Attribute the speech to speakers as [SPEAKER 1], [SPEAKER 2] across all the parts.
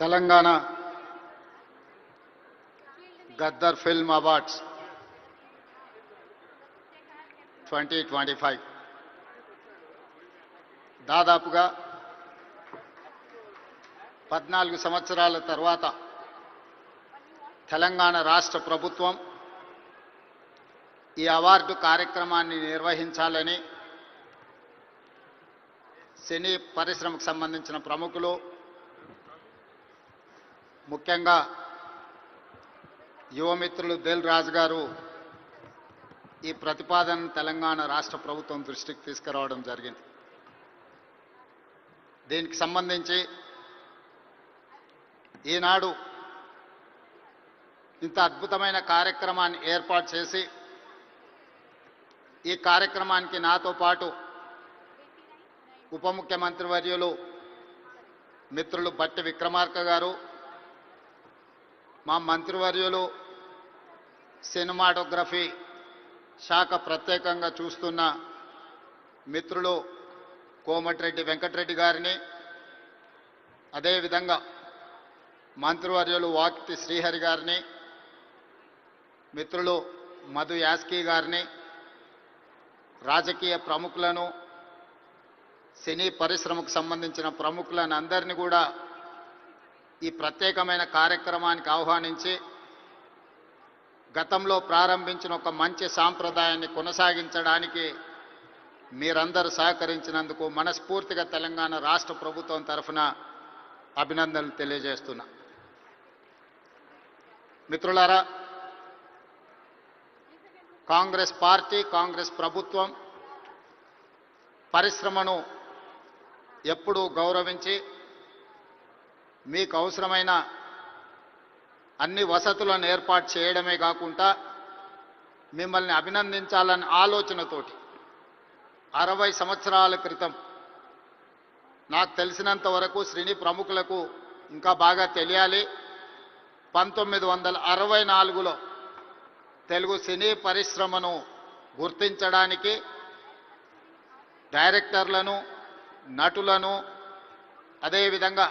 [SPEAKER 1] Telangana Gaddar film awards 2025 దాదాపుగా 14 సంవత్సరాల తర్వాత తెలంగాణ రాష్ట్ర ప్రభుత్వం ఈ అవార్డు కార్యక్రమాన్ని నిర్వహించాలని సినీ పరిశ్రమకు సంబంధించిన ప్రముఖులు, ముఖ్యంగా యువమిత్రులు దిల్ రాజు గారు ఈ ప్రతిపాదన తెలంగాణ రాష్ట్ర ప్రభుత్వం దృష్టికి తీసుకురావడం జరిగింది. దీనికి సంబంధించి ఈనాడు ఇంత అద్భుతమైన కార్యక్రమాన్ని ఏర్పాటు చేసి ఈ కార్యక్రమానికి నాతో పాటు ఉప ముఖ్యమంత్రి వర్యులు మిత్రులు బట్టి విక్రమార్క గారు, మా మంత్రివర్యులు సినిమాటోగ్రఫీ శాఖ ప్రత్యేకంగా చూస్తున్న మిత్రులు కోమటిరెడ్డి వెంకటరెడ్డి గారిని, అదేవిధంగా మంత్రివర్యులు వాకిటి శ్రీహరి గారిని, మిత్రులు మధు యాస్కీ గారిని, రాజకీయ ప్రముఖులను, సినీ పరిశ్రమకు సంబంధించిన ప్రముఖులను అందరినీ కూడా ఈ ప్రత్యేకమైన కార్యక్రమానికి ఆహ్వానించి గతంలో ప్రారంభించిన ఒక మంచి సాంప్రదాయాన్ని కొనసాగించడానికి మీరందరూ సహకరించినందుకు మనస్ఫూర్తిగా తెలంగాణ రాష్ట్ర ప్రభుత్వం తరఫున అభినందనలు తెలియజేస్తున్నా. మిత్రులారా, కాంగ్రెస్ పార్టీ, కాంగ్రెస్ ప్రభుత్వం పరిశ్రమను ఎప్పుడూ గౌరవించి మీకు అవసరమైన అన్ని వసతులను ఏర్పాటు చేయడమే కాకుండా మిమ్మల్ని అభినందించాలనే ఆలోచనతోటి 60 సంవత్సరాల క్రితం, నాకు తెలిసినంత వరకు సినీ ప్రముఖులకు ఇంకా బాగా తెలియాలి, 1964లో తెలుగు సినీ పరిశ్రమను గుర్తించడానికి డైరెక్టర్లను, నటులను, అదేవిధంగా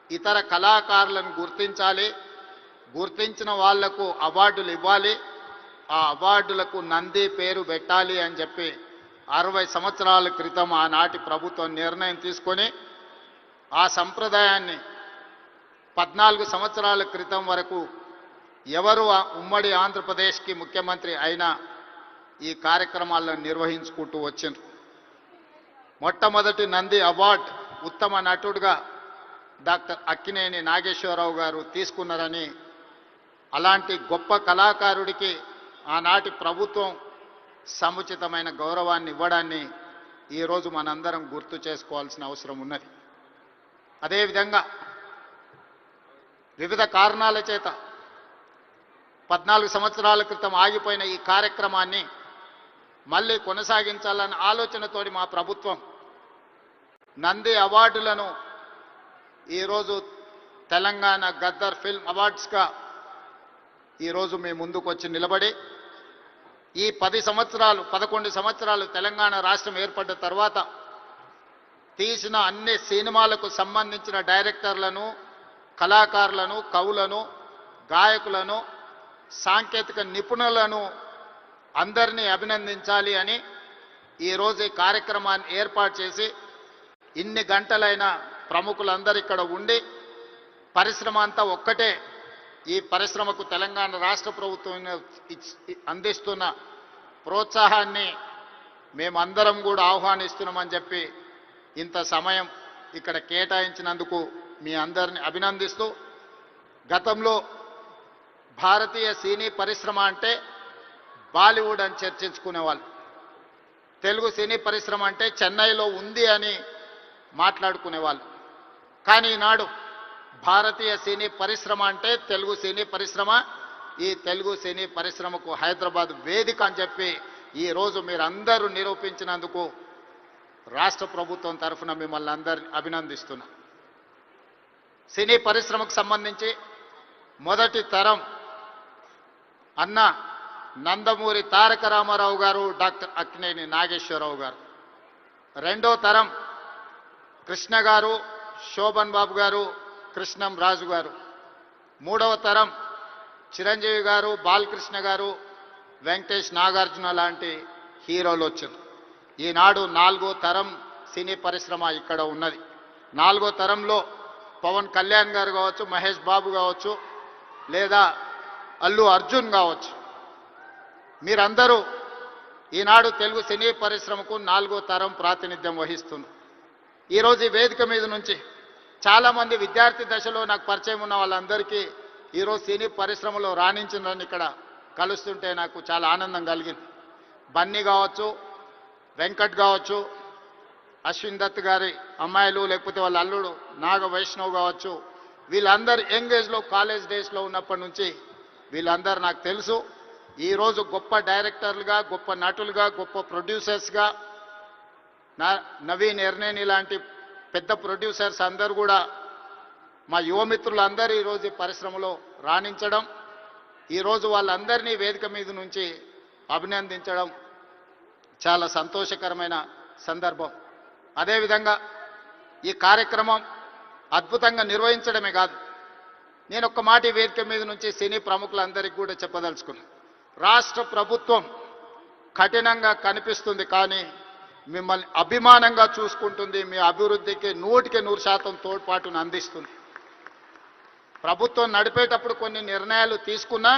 [SPEAKER 1] ఇతర కళాకారులను గుర్తించాలి, గుర్తించిన వాళ్లకు అవార్డులు ఇవ్వాలి, ఆ అవార్డులకు నంది పేరు పెట్టాలి అని చెప్పి 60 సంవత్సరాల క్రితం ఆనాటి ప్రభుత్వం నిర్ణయం తీసుకొని ఆ సంప్రదాయాన్ని 14 సంవత్సరాల క్రితం వరకు ఎవరు ఉమ్మడి ఆంధ్రప్రదేశ్కి ముఖ్యమంత్రి అయినా ఈ కార్యక్రమాలను నిర్వహించుకుంటూ వచ్చిండ్రు. మొట్టమొదటి నంది అవార్డు ఉత్తమ నటుడుగా డాక్టర్ అక్కినేని నాగేశ్వరరావు గారు తీసుకున్నారని, అలాంటి గొప్ప కళాకారుడికి ఆనాటి ప్రభుత్వం సముచితమైన గౌరవాన్ని ఇవ్వడాన్ని ఈరోజు మనందరం గుర్తు చేసుకోవాల్సిన అవసరం ఉన్నది. అదేవిధంగా వివిధ కారణాల చేత 14 సంవత్సరాల క్రితం ఆగిపోయిన ఈ కార్యక్రమాన్ని మళ్ళీ కొనసాగించాలన్న ఆలోచనతోటి మా ప్రభుత్వం నంది అవార్డులను ఈరోజు తెలంగాణ గద్దర్ ఫిల్మ్ అవార్డ్స్గా ఈరోజు మీ ముందుకు వచ్చి నిలబడి ఈ 11 సంవత్సరాలు తెలంగాణ రాష్ట్రం ఏర్పడ్డ తర్వాత తీసిన అన్ని సినిమాలకు సంబంధించిన డైరెక్టర్లను, కళాకారులను, కవులను, గాయకులను, సాంకేతిక నిపుణులను అందరినీ అభినందించాలి అని ఈరోజు ఈ కార్యక్రమాన్ని ఏర్పాటు చేసి ఇన్ని గంటలైన ప్రముఖులందరూ ఇక్కడ ఉండి పరిశ్రమ అంతా ఒక్కటే, ఈ పరిశ్రమకు తెలంగాణ రాష్ట్ర ప్రభుత్వం అందిస్తున్న ప్రోత్సాహాన్ని మేమందరం కూడా ఆహ్వానిస్తున్నామని చెప్పి ఇంత సమయం ఇక్కడ కేటాయించినందుకు మీ అందరిని అభినందిస్తూ, గతంలో భారతీయ సినీ పరిశ్రమ అంటే బాలీవుడ్ అని చర్చించుకునేవాళ్ళు, తెలుగు సినీ పరిశ్రమ అంటే చెన్నైలో ఉంది అని మాట్లాడుకునేవాళ్ళు. కానీ ఈనాడు భారతీయ సినీ పరిశ్రమ అంటే తెలుగు సినీ పరిశ్రమ, ఈ తెలుగు సినీ పరిశ్రమకు హైదరాబాద్ వేదిక అని చెప్పి ఈరోజు మీరందరూ నిరూపించినందుకు రాష్ట్ర ప్రభుత్వం తరఫున మిమ్మల్ని అందరినీ అభినందిస్తున్నా. సినీ పరిశ్రమకు సంబంధించి మొదటి తరం అన్న నందమూరి తారక రామారావు గారు, డాక్టర్ అక్కినేని నాగేశ్వరరావు గారు. రెండో తరం కృష్ణ గారు, శోభన్ బాబు గారు, కృష్ణం రాజు గారు, మూడవ తరం చిరంజీవి గారు, బాలకృష్ణ గారు, వెంకటేష్, నాగార్జున లాంటి హీరోలు వచ్చారు. ఈనాడు నాలుగో తరం సినీ పరిశ్రమ ఇక్కడ ఉన్నది. నాలుగో తరంలో పవన్ కళ్యాణ్ గారు కావచ్చు, మహేష్ బాబు కావచ్చు, లేదా అల్లు అర్జున్ కావచ్చు. మీరందరూ ఈనాడు తెలుగు సినీ పరిశ్రమకు నాలుగో తరం ప్రాతినిధ్యం వహిస్తున్నారు. ఈరోజు ఈ వేదిక మీద నుంచి చాలామంది విద్యార్థి దశలో నాకు పరిచయం ఉన్న వాళ్ళందరికీ ఈరోజు సినీ పరిశ్రమలో రాణించిందని ఇక్కడ కలుస్తుంటే నాకు చాలా ఆనందం కలిగింది. బన్నీ కావచ్చు, వెంకట్ కావచ్చు, అశ్విన్ దత్ గారి అమ్మాయిలు, లేకపోతే వాళ్ళ అల్లుడు నాగ వైష్ణవ్ కావచ్చు, వీళ్ళందరూ యంగ్ ఏజ్లో కాలేజ్ డేస్లో ఉన్నప్పటి నుంచి వీళ్ళందరూ నాకు తెలుసు. ఈరోజు గొప్ప డైరెక్టర్లుగా, గొప్ప నటులుగా, గొప్ప ప్రొడ్యూసర్స్గా, నవీన్ ఎర్నేని లాంటి పెద్ద ప్రొడ్యూసర్స్ అందరూ కూడా మా యువమిత్రులందరూ ఈరోజు ఈ పరిశ్రమలో రాణించడం, ఈరోజు వాళ్ళందరినీ వేదిక మీద నుంచి అభినందించడం చాలా సంతోషకరమైన సందర్భం. అదేవిధంగా ఈ కార్యక్రమం అద్భుతంగా నిర్వహించడమే కాదు, నేను ఒక్క మాట ఈ వేదిక మీద నుంచి సినీ ప్రముఖులందరికీ కూడా చెప్పదలుచుకున్నాను. రాష్ట్ర ప్రభుత్వం కఠినంగా కనిపిస్తుంది, కానీ మిమ్మల్ని అభిమానంగా చూసుకుంటుంది, మీ అభివృద్ధికి 100% తోడ్పాటును అందిస్తుంది. ప్రభుత్వం నడిపేటప్పుడు కొన్ని నిర్ణయాలు తీసుకున్నా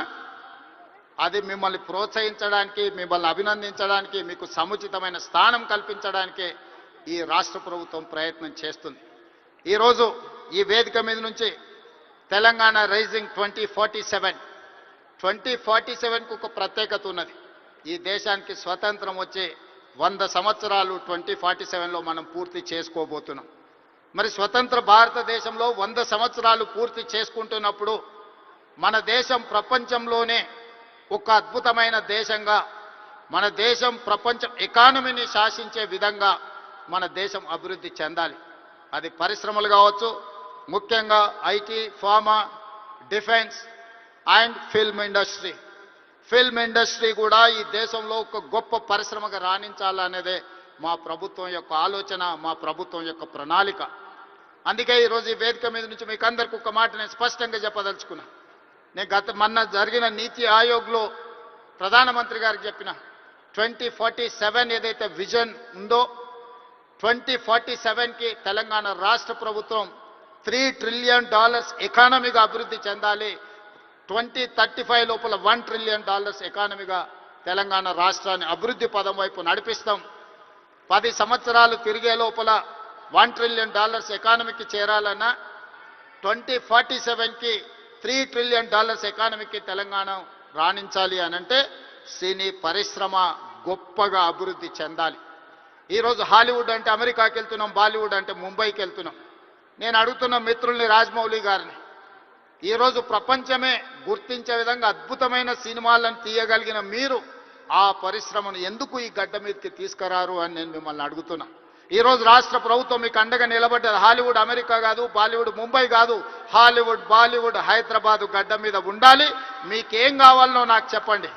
[SPEAKER 1] అది మిమ్మల్ని ప్రోత్సహించడానికి, మిమ్మల్ని అభినందించడానికి, మీకు సముచితమైన స్థానం కల్పించడానికే ఈ రాష్ట్ర ప్రభుత్వం ప్రయత్నం చేస్తుంది. ఈరోజు ఈ వేదిక మీద నుంచి తెలంగాణ రైజింగ్ 2047కు ఒక ప్రత్యేకత ఉన్నది. ఈ దేశానికి స్వతంత్రం వచ్చే 100 సంవత్సరాలు 2047లో మనం పూర్తి చేసుకోబోతున్నాం. మరి స్వతంత్ర భారతదేశంలో 100 సంవత్సరాలు పూర్తి చేసుకుంటున్నప్పుడు మన దేశం ప్రపంచంలోనే ఒక అద్భుతమైన దేశంగా, మన దేశం ప్రపంచం ఎకానమీని శాసించే విధంగా మన దేశం అభివృద్ధి చెందాలి. అది పరిశ్రమలు కావచ్చు, ముఖ్యంగా IT, pharma, defence and film industry. Film industry కూడా ఈ దేశంలో ఒక గొప్ప పరిశ్రమగా రాణించాలనేదే మా ప్రభుత్వం యొక్క ఆలోచన, మా ప్రభుత్వం యొక్క ప్రణాళిక. అందుకే ఈరోజు ఈ వేదిక మీద నుంచి మీకు అందరికీ ఒక మాట నేను స్పష్టంగా చెప్పదలుచుకున్నా. నేను మొన్న జరిగిన నీతి ఆయోగ్లో ప్రధానమంత్రి గారికి చెప్పిన 2047 ఏదైతే విజన్ ఉందో 2047కి తెలంగాణ రాష్ట్ర ప్రభుత్వం $3 ట్రిలియన్ ఎకానమీగా అభివృద్ధి చెందాలి. 2035 లోపల $1 ట్రిలియన్ ఎకానమీగా తెలంగాణ రాష్ట్రాన్ని అభివృద్ధి పదం వైపు నడిపిస్తాం. 10 సంవత్సరాలు తిరిగే లోపల $1 ట్రిలియన్ ఎకానమీకి చేరాలన్నా 2047కి $3 ట్రిలియన్ ఎకానమీకి తెలంగాణ రాణించాలి అనంటే సినీ పరిశ్రమ గొప్పగా అభివృద్ధి చెందాలి. ఈరోజు హాలీవుడ్ అంటే అమెరికాకి వెళ్తున్నాం, బాలీవుడ్ అంటే ముంబైకి వెళ్తున్నాం. నేను అడుగుతున్న మిత్రుల్ని, రాజమౌళి గారిని, ఈరోజు ప్రపంచమే గుర్తించే విధంగా అద్భుతమైన సినిమాలను తీయగలిగిన మీరు ఆ పరిశ్రమను ఎందుకు ఈ గడ్డ మీదకి తీసుకురారు అని నేను మిమ్మల్ని అడుగుతున్నా. ఈరోజు రాష్ట్ర ప్రభుత్వం మీకు అండగా నిలబడ్డది. హాలీవుడ్ అమెరికా కాదు, బాలీవుడ్ ముంబై కాదు, హాలీవుడ్, బాలీవుడ్ హైదరాబాదు గడ్డ మీద ఉండాలి. మీకేం కావాలనో నాకు చెప్పండి,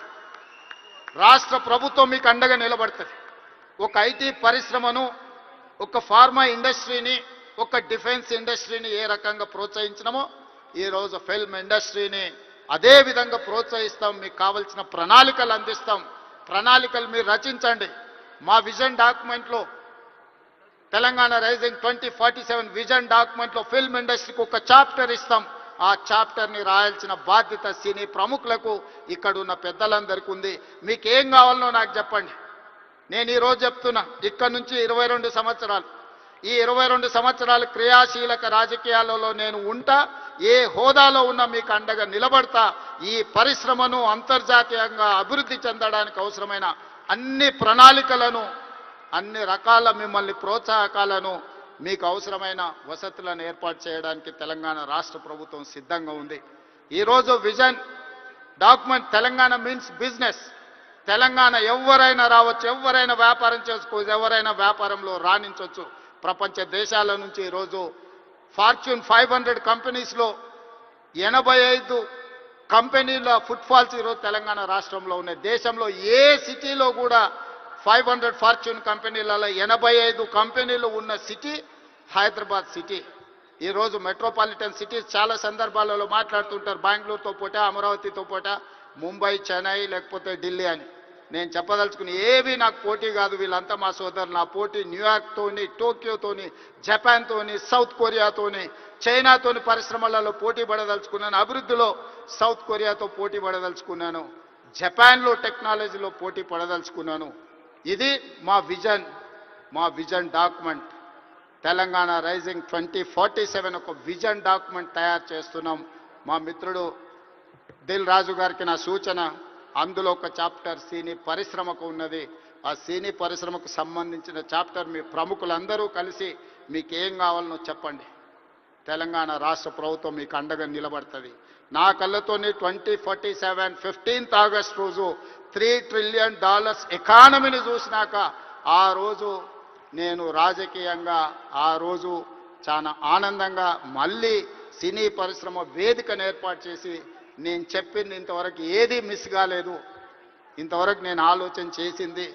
[SPEAKER 1] రాష్ట్ర ప్రభుత్వం మీకు అండగా నిలబడుతుంది. ఒక ఐటీ పరిశ్రమను, ఒక ఫార్మా ఇండస్ట్రీని, ఒక డిఫెన్స్ ఇండస్ట్రీని ఏ రకంగా ప్రోత్సహించినామో ఈరోజు ఫిల్మ్ ఇండస్ట్రీని అదే విధంగా ప్రోత్సహిస్తాం. మీకు కావాల్సిన ప్రణాళికలు అందిస్తాం. ప్రణాళికలు మీరు రచించండి. మా విజన్ డాక్యుమెంట్లో, తెలంగాణ రైజింగ్ 2047 విజన్ డాక్యుమెంట్లో ఫిల్మ్ ఇండస్ట్రీకి ఒక చాప్టర్ ఇస్తాం. ఆ చాప్టర్ని రాయాల్సిన బాధ్యత సినీ ప్రముఖులకు, ఇక్కడ ఉన్న పెద్దలందరికీ ఉంది. మీకు ఏం కావాలనో నాకు చెప్పండి. నేను ఈరోజు చెప్తున్నా, ఇక్కడ నుంచి 22 సంవత్సరాలు, ఈ 22 సంవత్సరాలు క్రియాశీలక రాజకీయాలలో నేను ఉంటా. ఏ హోదాలో ఉన్నా మీకు అండగా నిలబడతా. ఈ పరిశ్రమను అంతర్జాతీయంగా అభివృద్ధి చెందడానికి అవసరమైన అన్ని ప్రణాళికలను, అన్ని రకాల మిమ్మల్ని ప్రోత్సాహకాలను, మీకు అవసరమైన వసతులను ఏర్పాటు చేయడానికి తెలంగాణ రాష్ట్ర ప్రభుత్వం సిద్ధంగా ఉంది. ఈరోజు vision document Telangana means business. Telangana ఎవరైనా రావచ్చు, ఎవరైనా వ్యాపారం చేసుకోవచ్చు, ఎవరైనా వ్యాపారంలో రాణించవచ్చు. ప్రపంచ దేశాల నుంచి ఈరోజు ఫార్చ్యూన్ 500 కంపెనీస్లో 85 కంపెనీల ఫుట్ఫాల్స్ ఈరోజు తెలంగాణ రాష్ట్రంలో ఉన్నాయి. దేశంలో ఏ సిటీలో కూడా 500 ఫార్చ్యూన్ కంపెనీలలో 85 కంపెనీలు ఉన్న సిటీ హైదరాబాద్ సిటీ. ఈరోజు మెట్రోపాలిటన్ సిటీస్ చాలా సందర్భాలలో మాట్లాడుతుంటారు, బెంగళూరుతో పోటా, అమరావతితో పోటా, ముంబై, చెన్నై లేకపోతే ఢిల్లీ అని. నేను చెప్పదలుచుకుని ఏవి నాకు పోటీ కాదు, వీళ్ళంతా మా సోదరులు. నా పోటీ న్యూయార్క్తోని, టోక్యోతోని, జపాన్తోని, సౌత్ కొరియాతోని, చైనాతోని పరిశ్రమలలో పోటీ పడదలుచుకున్నాను. అభివృద్ధిలో సౌత్ కొరియాతో పోటీ పడదలుచుకున్నాను. జపాన్లో టెక్నాలజీలో పోటీ పడదలుచుకున్నాను. ఇది మా విజన్ డాక్యుమెంట్. తెలంగాణ రైజింగ్ 2047 ఒక విజన్ డాక్యుమెంట్ తయారు చేస్తున్నాం. మా మిత్రుడు దిల్ రాజు గారికి నా సూచన, అందులో ఒక చాప్టర్ సినీ పరిశ్రమకు ఉన్నది. ఆ సినీ పరిశ్రమకు సంబంధించిన చాప్టర్ మీ ప్రముఖులందరూ కలిసి మీకు ఏం కావాలనో చెప్పండి. తెలంగాణ రాష్ట్ర ప్రభుత్వం మీకు అండగా నిలబడుతుంది. నా కళ్ళతోని 2047 15th ఆగస్ట్ రోజు $3 ట్రిలియన్ ఎకానమీని చూసినాక ఆ రోజు నేను రాజకీయంగా ఆ రోజు చాలా ఆనందంగా మళ్ళీ సినీ పరిశ్రమ వేదికను ఏర్పాటు చేసి నేను చెప్పింది ఇంతవరకు ఏది మిస్ కాలేదు. ఇంతవరకు నేను ఆలోచన చేసింది,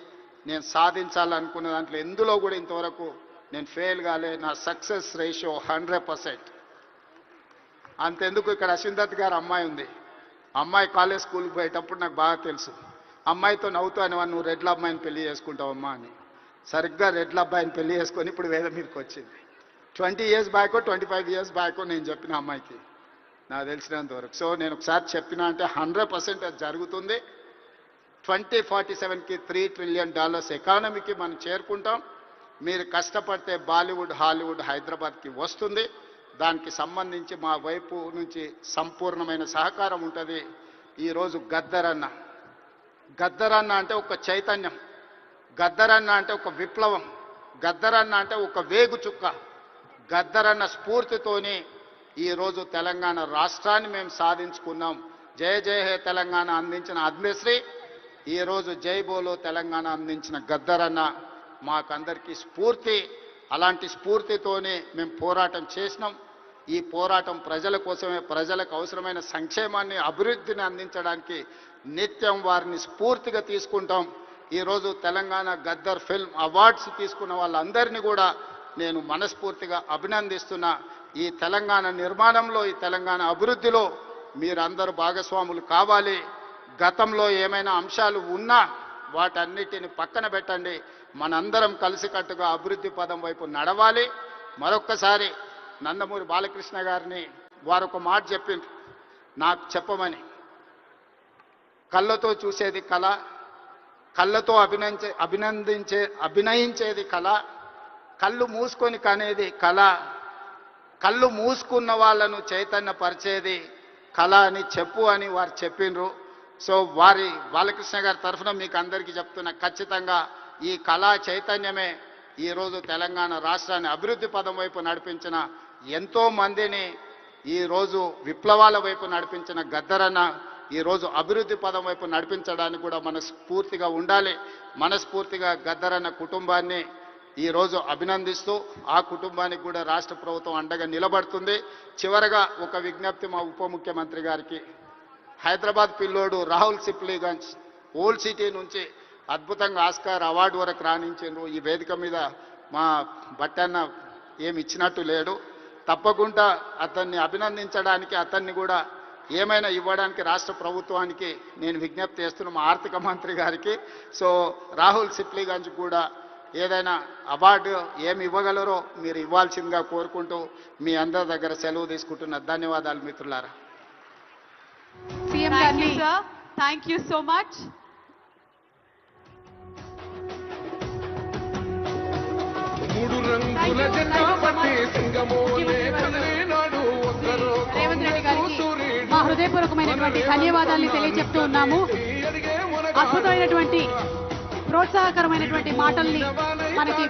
[SPEAKER 1] నేను సాధించాలనుకున్న దాంట్లో ఎందులో కూడా ఇంతవరకు నేను ఫెయిల్ కాలే. నా సక్సెస్ రేషియో 100%. అంతెందుకు, ఇక్కడ అశ్విందత్ గారు అమ్మాయి ఉంది. అమ్మాయి కాలేజ్ స్కూల్కి పోయేటప్పుడు నాకు బాగా తెలుసు. అమ్మాయితో నవ్వుతూ అనేవాడు, నువ్వు రెడ్ల అమ్మాయిని పెళ్లి చేసుకుంటావమ్మా అని. సరిగ్గా రెడ్ల అబ్బాయిని పెళ్లి చేసుకొని ఇప్పుడు వేద మీదకి వచ్చింది. 20 years బ్యాకో 25 years బ్యాకో నేను చెప్పిన అమ్మాయికి నాకు తెలిసినంతవరకు. సో నేను ఒకసారి చెప్పినా అంటే 100% అది జరుగుతుంది. 2047కి $3 ట్రిలియన్ ఎకానమీకి మనం చేరుకుంటాం. మీరు కష్టపడితే బాలీవుడ్, హాలీవుడ్ హైదరాబాద్కి వస్తుంది. దానికి సంబంధించి మా వైపు నుంచి సంపూర్ణమైన సహకారం ఉంటుంది. ఈరోజు గద్దరన్న అంటే ఒక చైతన్యం, గద్దరన్న అంటే ఒక విప్లవం, గద్దరన్న అంటే ఒక వేగు చుక్క. గద్దరన్న స్ఫూర్తితోని ఈరోజు తెలంగాణ రాష్ట్రాన్ని మేము సాధించుకున్నాం. జయ జయ హే తెలంగాణ అందించిన ఆత్మశ్రీ, ఈరోజు జై బోలో తెలంగాణ అందించిన గద్దరన్న మాకందరికీ స్ఫూర్తి. అలాంటి స్ఫూర్తితోనే మేము పోరాటం చేసినాం. ఈ పోరాటం ప్రజల కోసమే, ప్రజలకు అవసరమైన సంక్షేమాన్ని, అభివృద్ధిని అందించడానికి నిత్యం వారిని స్ఫూర్తిగా తీసుకుంటాం. ఈరోజు తెలంగాణ గద్దర్ ఫిల్మ్ అవార్డ్స్ తీసుకున్న వాళ్ళందరినీ కూడా నేను మనస్ఫూర్తిగా అభినందిస్తున్నా. ఈ తెలంగాణ నిర్మాణంలో, ఈ తెలంగాణ అభివృద్ధిలో మీరందరూ భాగస్వాములు కావాలి. గతంలో ఏమైనా అంశాలు ఉన్నా వాటన్నిటిని పక్కన పెట్టండి. మనందరం కలిసికట్టుగా అభివృద్ధి పదం వైపు నడవాలి. మరొక్కసారి నందమూరి బాలకృష్ణ గారిని వారు ఒక మాట చెప్పిండ్రు నాకు చెప్పమని. కళ్ళతో చూసేది కళ, కళ్ళతో అభినయించేది కళ, కళ్ళు మూసుకొని కనేది కళ, కళ్ళు మూసుకున్న వాళ్ళను చైతన్యపరిచేది కళ అని చెప్పు అని వారు చెప్పిండ్రు. సో వారి బాలకృష్ణ గారి తరఫున మీకు అందరికీ చెప్తున్నా, ఖచ్చితంగా ఈ కళా చైతన్యమే ఈరోజు తెలంగాణ రాష్ట్రాన్ని అభివృద్ధి పదం వైపు నడిపించిన ఎంతో మందిని, ఈరోజు విప్లవాల వైపు నడిపించిన గద్దరన్న ఈరోజు అభివృద్ధి పదం వైపు నడిపించడానికి కూడా మనస్ఫూర్తిగా ఉండాలి. మనస్ఫూర్తిగా గద్దరన్న కుటుంబాన్ని ఈరోజు అభినందిస్తూ ఆ కుటుంబానికి కూడా రాష్ట్ర ప్రభుత్వం అండగా నిలబడుతుంది. చివరగా ఒక విజ్ఞప్తి మా ఉప ముఖ్యమంత్రి గారికి. హైదరాబాద్ పిల్లోడు రాహుల్ సిప్లీగంజ్ ఓల్డ్ సిటీ నుంచి అద్భుతంగా ఆస్కార్ అవార్డు వరకు రాణించారు. ఈ వేదిక మీద మా బట్టన్న ఏమి ఇచ్చినట్టు లేడు. తప్పకుండా అతన్ని అభినందించడానికి, అతన్ని కూడా ఏమైనా ఇవ్వడానికి రాష్ట్ర ప్రభుత్వానికి నేను విజ్ఞప్తి చేస్తున్నా, మా ఆర్థిక మంత్రి గారికి. సో రాహుల్ సిప్లీగంజ్ కూడా ఏదైనా అవార్డు ఏమి ఇవ్వగలరో మీరు ఇవ్వాల్సిందిగా కోరుకుంటూ మీ అందరి దగ్గర సెలవు తీసుకుంటున్నా. ధన్యవాదాలు మిత్రులారా.
[SPEAKER 2] Thank you so much. Revanth Reddy గారికి మా హృదయపూర్వకమైనటువంటి ధన్యవాదాలు తెలియజెప్తూ ఉన్నాము. అద్భుతమైనటువంటి ప్రోత్సాహకరమైనటువంటి మాటల్ని మనకి